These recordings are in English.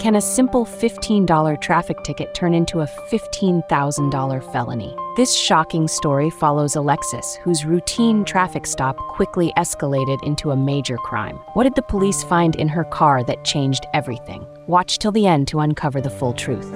Can a simple $15 traffic ticket turn into a $15,000 felony? This shocking story follows Alexis, whose routine traffic stop quickly escalated into a major crime. What did the police find in her car that changed everything? Watch till the end to uncover the full truth.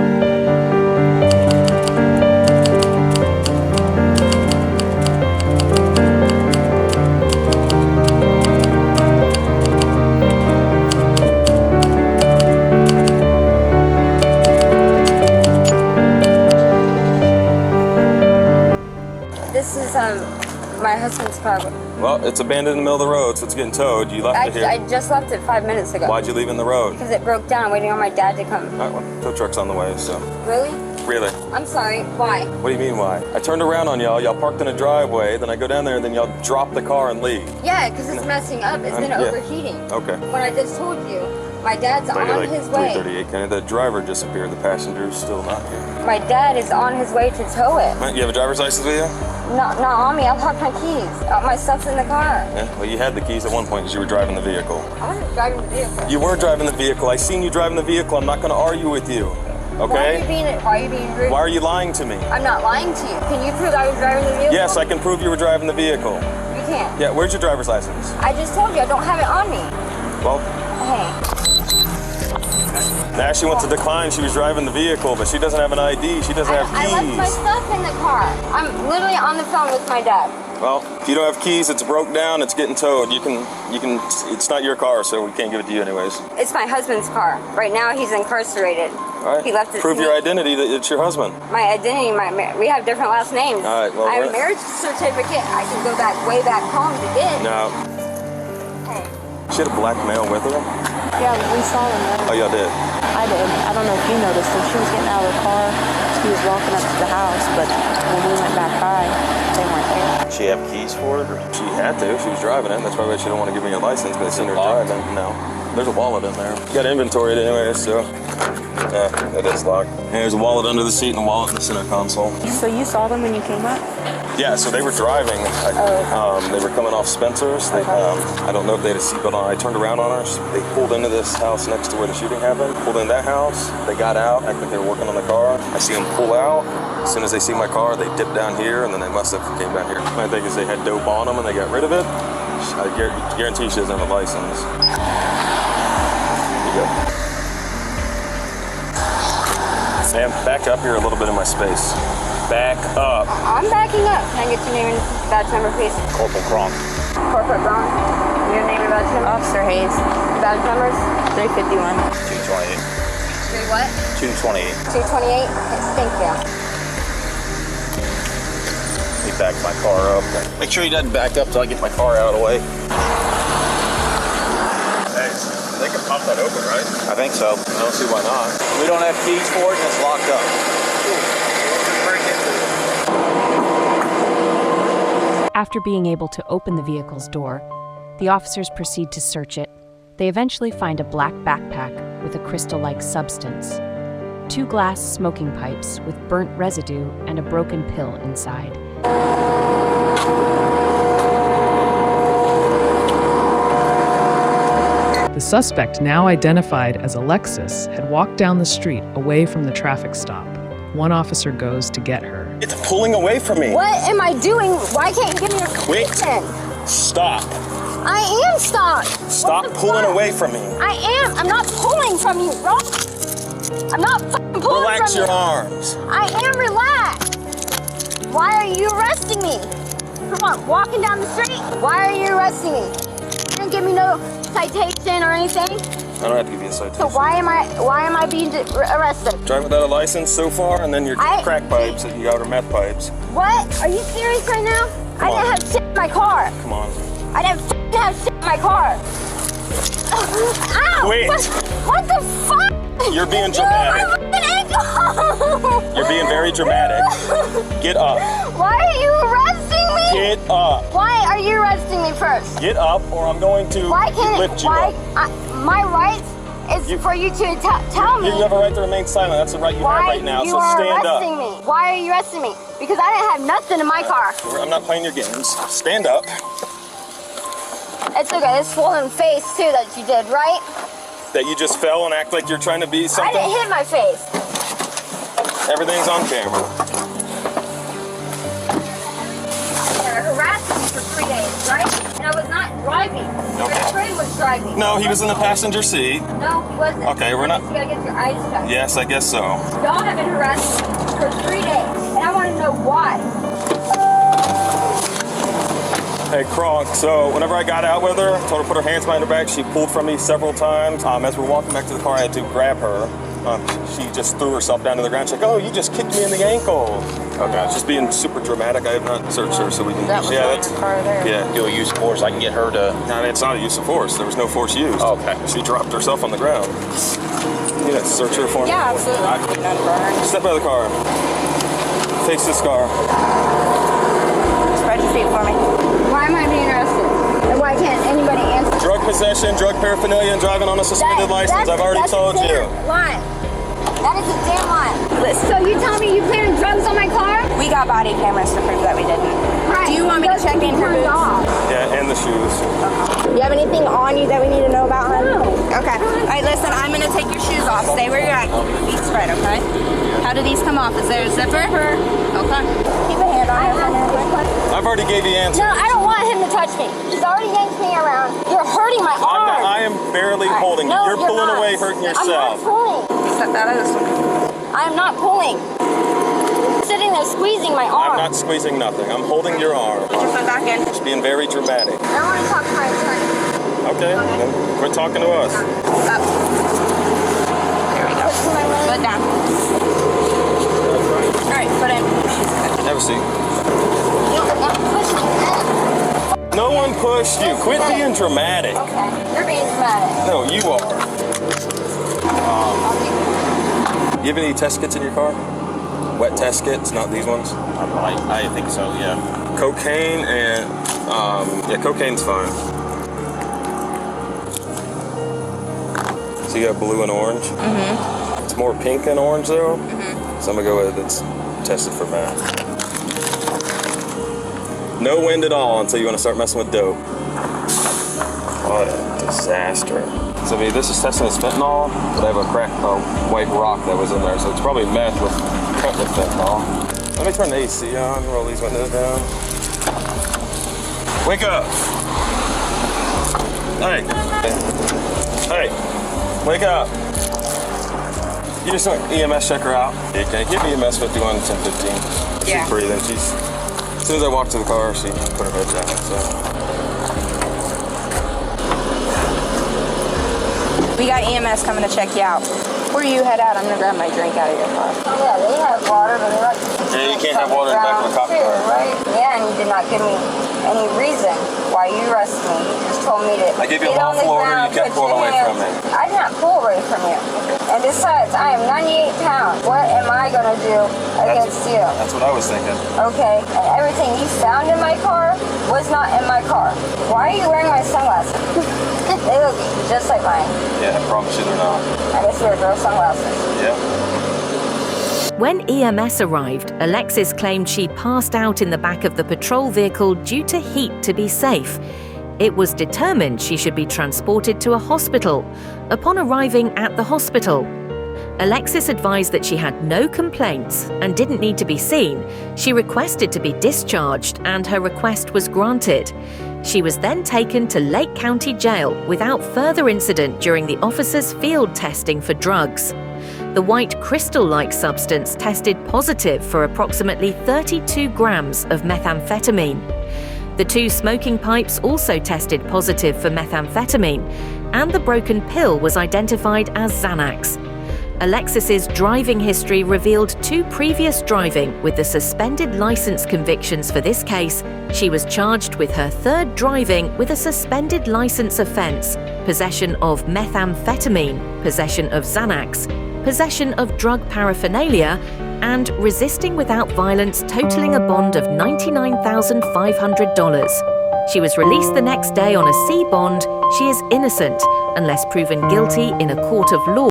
My husband's car. Well, it's abandoned in the middle of the road, so it's getting towed. You left it here. I just left it 5 minutes ago. Why'd you leave it in the road? Because it broke down. I'm waiting on my dad to come. All right, well, tow truck's on the way, so. Really? Really. I'm sorry. Why? What do you mean, why? I turned around on y'all. Y'all parked in a driveway. Then I go down there, and then y'all drop the car and leave. Yeah, because it's messing up. It's been overheating. Okay. When I just told you, my dad's on his way. 3:38. Kind of. The driver disappeared. The passenger's still not here. My dad is on his way to tow it. You have a driver's license with you? Not on me. I'll park my keys. My stuff's in the car. Yeah, well, you had the keys at one point because you were driving the vehicle. I wasn't driving the vehicle. You were driving the vehicle. I seen you driving the vehicle. I'm not going to argue with you. Okay? Why are you being rude? Why are you lying to me? I'm not lying to you. Can you prove I was driving the vehicle? Yes, I can prove you were driving the vehicle. You can't. Yeah, where's your driver's license? I just told you I don't have it on me. Well, Hey. now she wants to decline. She was driving the vehicle, but she doesn't have an ID. She doesn't have keys. I left my stuff in the car. I'm literally on the phone with my dad. Well, if you don't have keys, it's broke down, it's getting towed. You can, it's not your car, so we can't give it to you anyways. It's my husband's car. Right now, he's incarcerated. All right. He left it Prove to your me. identity that it's your husband. My identity, we have different last names. All right, well, I have a marriage certificate. I can go back, way back home to get. No. Hey. She had a black male with her? Yeah, we saw them. Oh, y'all did? I did. I don't know if you noticed it. She was getting out of the car. She was walking up to the house, but when we went back by, they weren't there. She have keys for it? Or? She had to. She was driving it. That's probably why she didn't want to give me a license, but I seen her driving. No. There's a wallet in there. You got to inventory it anyway, so. Yeah, it is locked. And there's a wallet under the seat and a wallet in the center console. So you saw them when you came up? Yeah, so they were driving. They were coming off Spencer's. They, I don't know if they had a seatbelt on. I turned around on her. They pulled into this house next to where the shooting happened. Pulled in that house. They got out. I think they were working on the car. I see them pull out. As soon as they see my car, they dipped down here, and then they must have came down here. My thing is they had dope on them, and they got rid of it. I guarantee she doesn't have a license. Here you go. Sam, back up here a little bit in my space. Back up. I'm backing up. Can I get your name and badge number, please? Corporal Kronk. Corporate Brown. Your name and badge number? Officer Hayes. Badge numbers? 351. 228. 3 what? 228. 228? Thank you. He backed my car up. Make sure he doesn't back up till I get my car out of the way. Hey, they can pop that open, right? I think so. I don't see why not. We don't have keys for it and it's locked up. After being able to open the vehicle's door, the officers proceed to search it. They eventually find a black backpack with a crystal-like substance, 2 glass smoking pipes with burnt residue and a broken pill inside. The suspect, now identified as Alexis, had walked down the street away from the traffic stop. One officer goes to get her. It's pulling away from me. What am I doing? Why can't you give me a Wait. question? Stop. I am stopped. Stop pulling away from me. I am. I'm not pulling from you, bro. I'm not fucking pulling Relax from your you. arms. I am relaxed. Why are you arresting me? Come on, walking down the street. Why are you arresting me? You didn't give me no citation or anything. I don't have to give you a citation. So why am I being arrested? Driving without a license so far, and then your crack pipes that you got are meth pipes. What? Are you serious right now? I didn't have shit in my car. Come on. I didn't have shit in my car. Ow! Wait. What the fuck? You're being dramatic. You're being very dramatic. Get up. Why are you arresting me? Get up. Why are you arresting me first? Get up, or I'm going to lift you up. My right is for you to tell me. You have a right to remain silent. That's the right you have right now. So stand up. Why are you arresting me? Why are you arresting me? Because I didn't have nothing in my car. I'm not playing your games. Stand up. It's okay. This swollen face too that you did, right? That you just fell and act like you're trying to be I something? didn't hit my face. Everything's on camera. You're harassing me for 3 days, right? And I was not driving. Okay. Your friend was driving. No, he was in the passenger seat. No, he wasn't. Okay, we're not- You gotta get your eyes shut. Yes, I guess so. Y'all have been harassing me for 3 days, and I want to know why. Hey, Kronk, so whenever I got out with her, told her to put her hands behind her back, she pulled from me several times. As we're walking back to the car, I had to grab her. She just threw herself down to the ground. She's like, oh, you just kicked me in the ankle. Okay, just being super dramatic. I have not searched her so we can... That was that's... your car there. Yeah. Do a use of force. I can get her to. No, it's not a use of force. There was no force used. Okay. She dropped herself on the ground. You know, search her for me. Yeah, absolutely. None for her. Step out of the car. Face this car. Spread your feet for me. Why am I being arrested? And why can't anybody answer? Drug possession, drug paraphernalia, and driving on a suspended license. I've already told That's a you. damn lie. That is a damn lie. So you tell me you planted drugs on my car? We got body cameras to prove that we didn't. Right. Do you want me to check in her Turned boots? off. Yeah, and the shoes. Do you have anything on you that we need to know about, hon? No. Okay. All right, listen, I'm going to take your shoes off. Stay where you're at. Keep your feet spread, okay? How do these come off? Is there a zipper? Okay. Keep a hand on it. I've already gave you answers. No, I don't want him to touch me. He's already yanked me around. You're hurting my arm. I am barely holding you. No, You're pulling not. away, hurting yourself. I'm not pulling. Step out of this one. I am not pulling. You're sitting there squeezing my arm. I'm not squeezing nothing. I'm holding your arm. Put your foot back in. Just being very dramatic. I want to talk to my attorney. Okay, then quit talking to us. Up. There we go. Push my leg. Foot down. All right, foot in. Have a seat. Don't push me. No one pushed you. Quit being dramatic. Okay, you're being dramatic. No, you are. You have any test kits in your car? Wet test kits, not these ones? I think so, yeah. Cocaine and, yeah, cocaine's fine. So you got blue and orange? Mm-hmm. It's more pink than orange though. Mm-hmm. So I'm gonna go with it's tested for meth. No wind at all until you wanna start messing with dope. What a disaster. So I mean, this is testing as fentanyl, but I have a crack white rock that was in there, so it's probably meth with cut with fentanyl. Let me turn the AC on, roll these windows down. Wake up! Hey! Hey! Wake up! You just want EMS check her out. Okay, give me EMS 51 1015. Yeah. She's breathing. As soon as I walked to the car, she put her head down. So. We got EMS coming to check you out. Before you head out, I'm going to grab my drink out of your car. Yeah, they have water, but they're like... Yeah, you can't have water in the back of the cop car. Right? Yeah, and you did not give me any reason why you arrested me. You just told me to I gave you a get on the muffler, ground, you kept put pulling your away from hands- me. I did not pull away from you. And besides, I am 98 pounds. What am I going to do against you? That's what I was thinking. Okay, and everything you found in my car was not in my car. Why are you wearing my sunglasses? They look just like mine. Yeah, I promise you they're not. I guess you're girl sunglasses. Yeah. When EMS arrived, Alexis claimed she passed out in the back of the patrol vehicle due to heat to be safe. It was determined she should be transported to a hospital. Upon arriving at the hospital, Alexis advised that she had no complaints and didn't need to be seen. She requested to be discharged, and her request was granted. She was then taken to Lake County Jail without further incident during the officers' field testing for drugs. The white crystal-like substance tested positive for approximately 32 grams of methamphetamine. The 2 smoking pipes also tested positive for methamphetamine, and the broken pill was identified as Xanax. Alexis's driving history revealed 2 previous driving with the suspended license convictions for this case. She was charged with her 3rd driving with a suspended license offense: possession of methamphetamine, possession of Xanax, possession of drug paraphernalia, and resisting without violence, totaling a bond of $99,500. She was released the next day on a C bond. She is innocent unless proven guilty in a court of law.